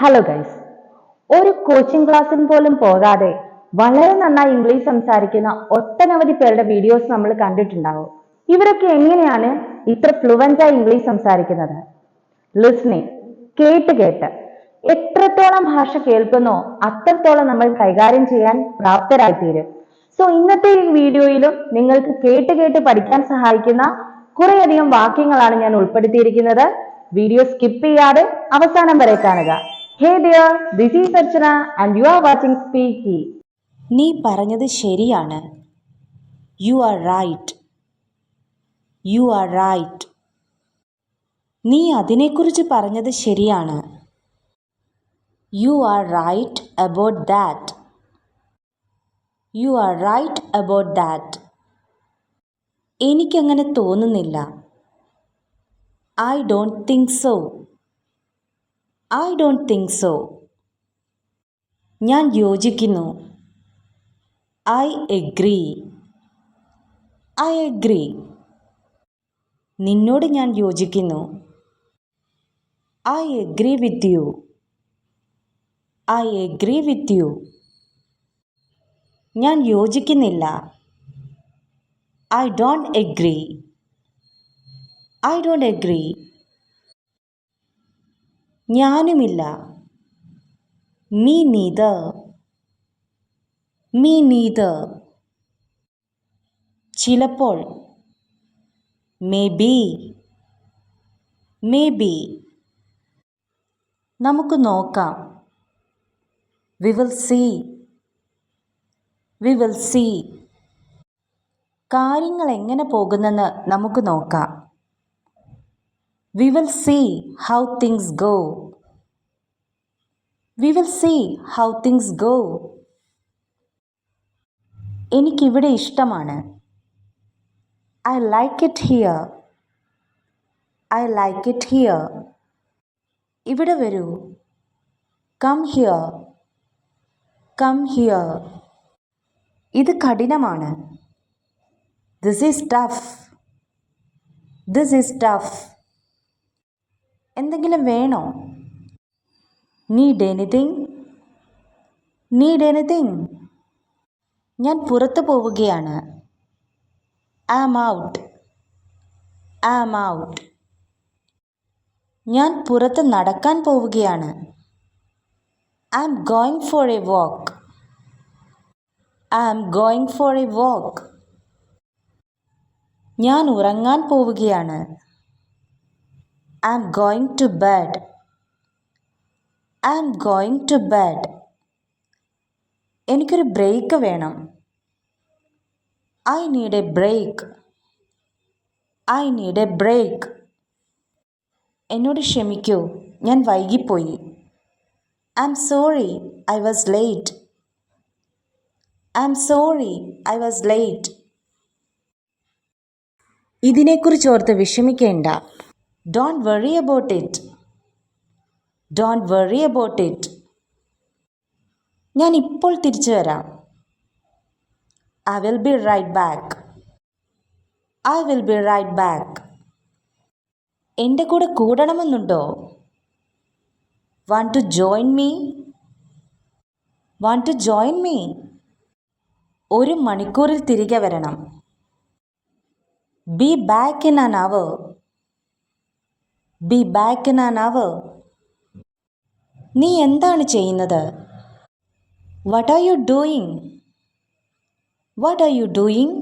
Hello guys, ഒരു coaching ക്ലാസ്സിൽ പോലും പോകാതെ വളരെ നന്നായി ഇംഗ്ലീഷ് സംസാരിക്കുന്ന ഒട്ടനവധി പേരുടെ വീഡിയോസ് നമ്മൾ കണ്ടിട്ടുണ്ടാവും. ഇവരൊക്കെ എങ്ങനെയാണ് ഇത്ര ഫ്ലുവൻ്റായി ഇംഗ്ലീഷ് സംസാരിക്കുന്നത്? ലിസ്ണിംഗ്, കേട്ട് കേട്ട് എത്രത്തോളം ഭാഷ കേൾക്കുന്നോ അത്രത്തോളം നമ്മൾ കൈകാര്യം ചെയ്യാൻ പ്രാപ്തരായിത്തീരും. സോ ഇന്നത്തെ ഈ വീഡിയോയിലും നിങ്ങൾക്ക് കേട്ട് കേട്ട് പഠിക്കാൻ സഹായിക്കുന്ന കുറേയധികം വാക്യങ്ങളാണ് ഞാൻ ഉൾപ്പെടുത്തിയിരിക്കുന്നത്. വീഡിയോ സ്കിപ്പ് ചെയ്യാതെ അവസാനം വരെ കാണുക. Hey there, this is Archana and you are watching Speaky. നീ പറഞ്ഞത് ശരിയാണ്. You are right. You are right. നീ അതിനെക്കുറിച്ച് പറഞ്ഞത് ശരിയാണ്. You are right about that. You are right about that. എനിക്കങ്ങനെ തോന്നുന്നില്ല. I don't think so. I don't think so. ഞാൻ യോജിക്കുന്നു. I agree. I agree. നിന്നോട് ഞാൻ യോജിക്കുന്നു. I agree with you. I agree with you. ഞാൻ യോജിക്കുന്നില്ല. I don't agree. I don't agree. ഞാനുമില്ല. Me neither. Me neither. ചിലപ്പോൾ. Maybe. Maybe. നമുക്ക് നോക്കാം. We will see. We will see. കാര്യങ്ങൾ എങ്ങനെ പോകുന്നെന്ന് നമുക്ക് നോക്കാം. We will see how things go. We will see how things go. എനിക്കിവിടെ ഇഷ്ടമാണ്. I like it here. I like it here. ഇവിടെ വരൂ. Come here. Come here. ഇത് കഠിനമാണ്. This is tough. This is tough. എന്തെങ്കിലും വേണോ? Need anything. Need anything. ഞാൻ പുറത്തു പോവുകയാണ്. I'm out. I'm out. ഞാൻ പുറത്ത് നടക്കാൻ പോവുകയാണ്. I'm going for a walk. Am going for a walk. ഞാൻ ഉറങ്ങാൻ പോവുകയാണ്. I'm going to bed. I'm going to bed. എനിക്കൊരു ബ്രേക്ക് വേണം. I need a break. I need a break. എന്നോട് ക്ഷമിക്കൂ, ഞാൻ വൈകിപ്പോയി. I'm sorry, I was late. I'm sorry, I was late. ഇതിനെക്കുറിച്ചോർത്ത് വിഷമിക്കേണ്ട. Don't worry about it. Don't worry about it. ഞാൻ ഇപ്പോൾ തിരിച്ചു വരാം. I will be right back. I will be right back. എൻ്റെ കൂടെ കൂടണമെന്നുണ്ടോ? Want to join me? Want to join me? ഒരു മണിക്കൂറിൽ തിരികെ വരണം. Be back in an hour. Be back in an hour. നീ എന്താണ് ചെയ്യുന്നത്? What are you doing? What are you doing?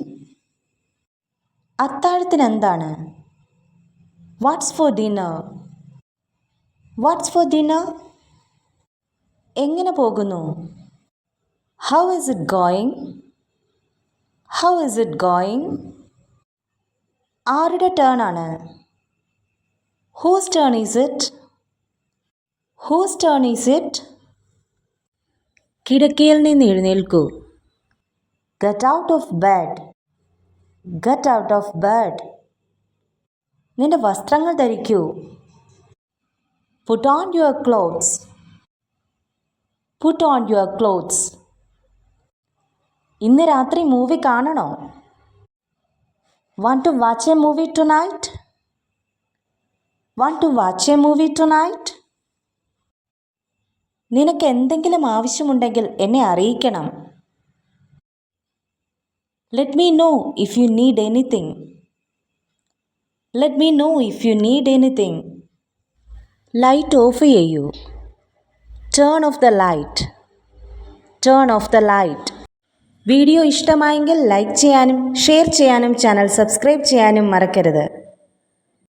അത്താഴത്തിന് എന്താണ്? What's for dinner? What's for dinner? എങ്ങനെ പോകുന്നു? How is it going? How is it going? ആരുടെ turn ആണ്? Whose turn is it? Whose turn is it? കിടക്കയിൽ നിന്ന് എഴുന്നേൽക്കൂ. Get out of bed. Get out of bed. നിന്റെ വസ്ത്രങ്ങൾ ധരിക്കൂ. Put on your clothes. Put on your clothes. ഇന്ന് രാത്രി മൂവി കാണണോ? Want to watch a movie tonight? Want to watch a movie tonight? നിനക്ക് എന്തെങ്കിലും ആവശ്യമുണ്ടെങ്കിൽ എന്നെ അറിയിക്കണം. Let me know if you need anything. Let me know if you need anything. Light off ചെയ്യൂ. Turn off the light. Turn off the light. Video ഇഷ്ടമായെങ്കിൽ like ചെയ്യാനും share ചെയ്യാനും channel subscribe ചെയ്യാനും മറക്കരുത്.